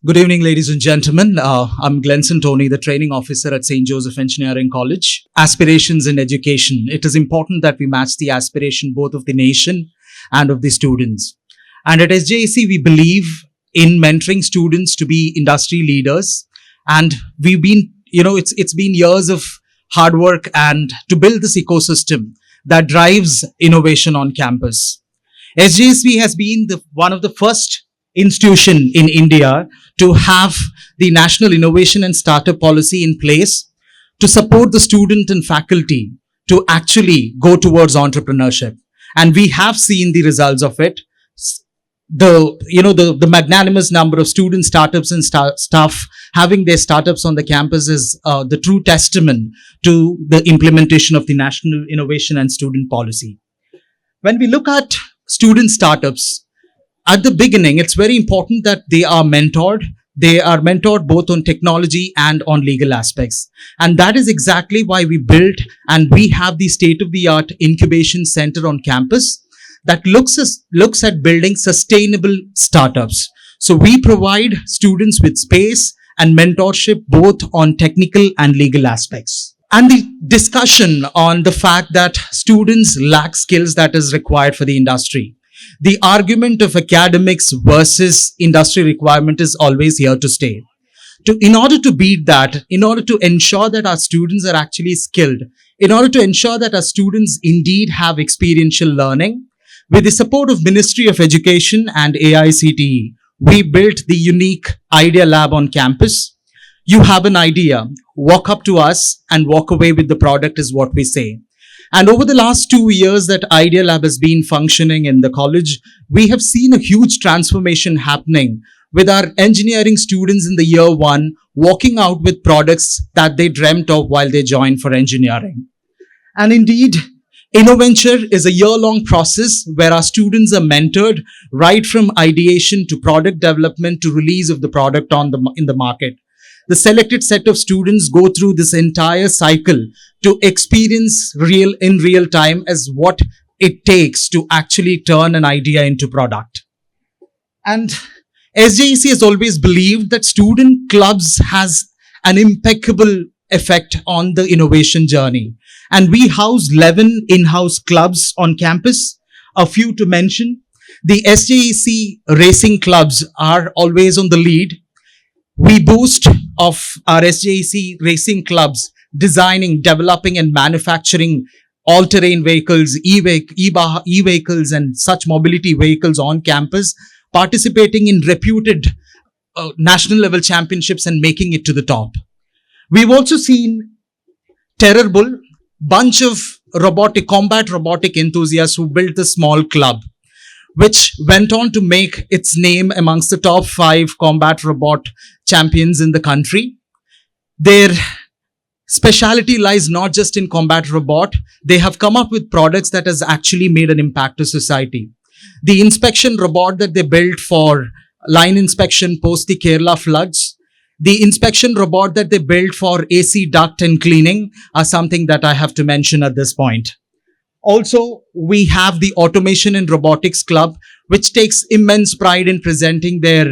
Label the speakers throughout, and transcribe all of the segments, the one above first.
Speaker 1: Good evening, ladies and gentlemen. I'm Glenson Tony, the training officer at St. Joseph Engineering College. Aspirations in education. It is important that we match the aspiration both of the nation and of the students. And at SJAC, we believe in mentoring students to be industry leaders. And we've been, it's been years of hard work and to build this ecosystem that drives innovation on campus. SJSV has been one of the first institution in India to have the National Innovation and Startup Policy in place to support the student and faculty to actually go towards entrepreneurship. And we have seen the results of it. The magnanimous number of student startups and staff having their startups on the campus is the true testament to the implementation of the National Innovation and Student Policy. When we look at student startups, at the beginning, it's very important that they are mentored. They are mentored both on technology and on legal aspects. And that is exactly why we built and we have the state-of-the-art incubation center on campus that looks at building sustainable startups. So we provide students with space and mentorship both on technical and legal aspects. And the discussion on the fact that students lack skills that is required for the industry. The argument of academics versus industry requirement is always here to stay. In order to beat that, in order to ensure that our students are actually skilled, in order to ensure that our students indeed have experiential learning, with the support of Ministry of Education and AICTE, we built the unique Idea Lab on campus. You have an idea, walk up to us and walk away with the product is what we say. And over the last 2 years that Idea Lab has been functioning in the college, we have seen a huge transformation happening with our engineering students in the year one walking out with products that they dreamt of while they joined for engineering. And indeed, InnoVenture is a year-long process where our students are mentored right from ideation to product development to release of the product in the market. The selected set of students go through this entire cycle to experience in real time as what it takes to actually turn an idea into product. And SJEC has always believed that student clubs has an impeccable effect on the innovation journey. And we house 11 in-house clubs on campus. A few to mention. The SJEC racing clubs are always on the lead. We boast of our SJEC racing clubs designing, developing and manufacturing all-terrain vehicles, e-vehicles and such mobility vehicles on campus, participating in reputed national level championships and making it to the top. We've also seen Terror Bull, bunch of combat robotic enthusiasts who built the small club, which went on to make its name amongst the top 5 combat robot champions in the country. Their speciality lies not just in combat robot. They have come up with products that has actually made an impact to society. The inspection robot that they built for line inspection post the Kerala floods, the inspection robot that they built for AC duct and cleaning are something that I have to mention at this point. Also, we have the Automation and Robotics Club, which takes immense pride in presenting their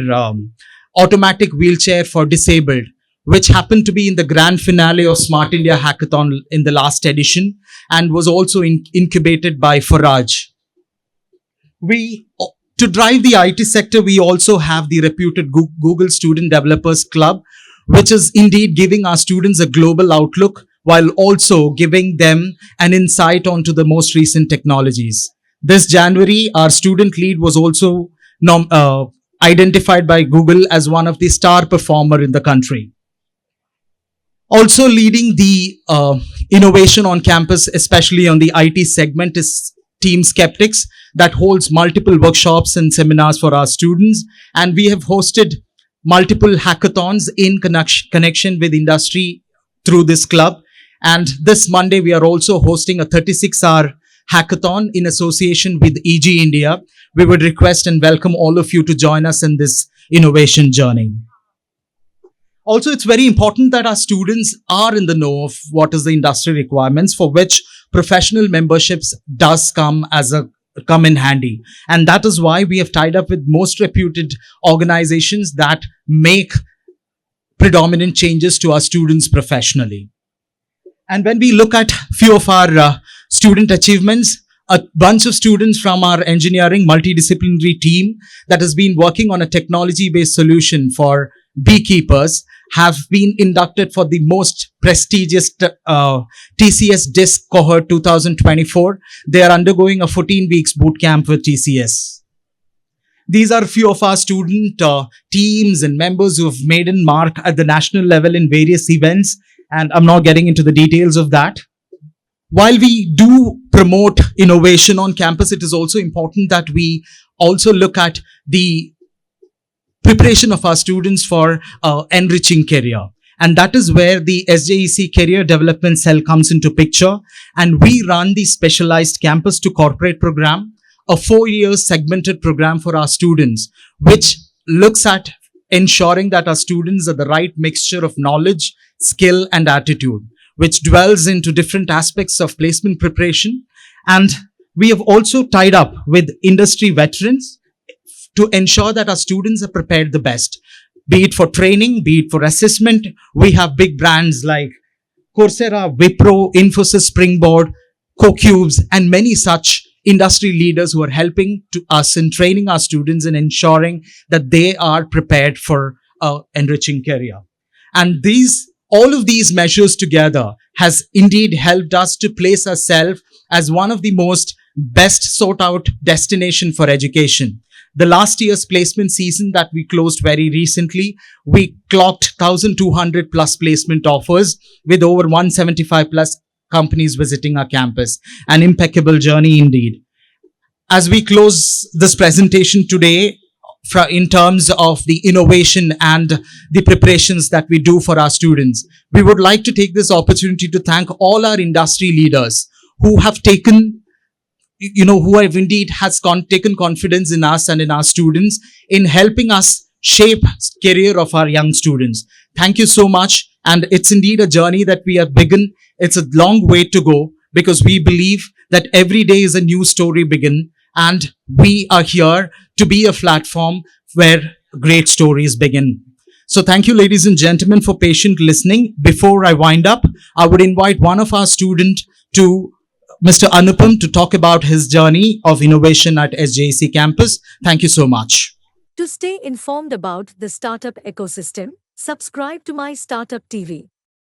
Speaker 1: automatic wheelchair for disabled, which happened to be in the grand finale of Smart India Hackathon in the last edition and was also incubated by Faraj. To drive the IT sector, we also have the reputed Google Student Developers Club, which is indeed giving our students a global outlook while also giving them an insight onto the most recent technologies. This January, our student lead was also identified by Google as one of the star performer in the country. Also leading the innovation on campus, especially on the IT segment, is Team Skeptics that holds multiple workshops and seminars for our students. And we have hosted multiple hackathons in connection with industry through this club. And this Monday, we are also hosting a 36-hour hackathon in association with EG India. We would request and welcome all of you to join us in this innovation journey. Also, it's very important that our students are in the know of what is the industry requirements, for which professional memberships does come as a come in handy. And that is why we have tied up with most reputed organizations that make predominant changes to our students professionally. And when we look at few of our student achievements, a bunch of students from our engineering multidisciplinary team that has been working on a technology-based solution for beekeepers have been inducted for the most prestigious TCS DISC cohort 2024. They are undergoing a 14 weeks boot camp with TCS. These are a few of our student teams and members who have made a mark at the national level in various events, and I'm not getting into the details of that. While we do promote innovation on campus, it is also important that we also look at the preparation of our students for enriching career. And that is where the SJEC Career Development Cell comes into picture. And we run the Specialized Campus to Corporate program, a 4-year segmented program for our students, which looks at ensuring that our students are the right mixture of knowledge, skill, and attitude, which dwells into different aspects of placement preparation. And we have also tied up with industry veterans to ensure that our students are prepared the best, be it for training, be it for assessment. We have big brands like Coursera, Wipro, Infosys, Springboard, CoCubes, and many such industry leaders who are helping to us in training our students and ensuring that they are prepared for enriching career. And all of these measures together has indeed helped us to place ourselves as one of the most best sought out destination for education. The last year's placement season that we closed very recently, we clocked 1,200 plus placement offers with over 175 plus companies visiting our campus. An impeccable journey indeed. As we close this presentation today, in terms of the innovation and the preparations that we do for our students, we would like to take this opportunity to thank all our industry leaders who have taken, who have indeed taken confidence in us and in our students in helping us shape career of our young students. Thank you so much. And it's indeed a journey that we have begun. It's a long way to go because we believe that every day is a new story begin. And we are here to be a platform where great stories begin. So thank you, ladies and gentlemen, for patient listening. Before I wind up, I would invite one of our students to Mr. Anupam to talk about his journey of innovation at SJEC campus. Thank you so much.
Speaker 2: To stay informed about the startup ecosystem, subscribe to My Startup TV.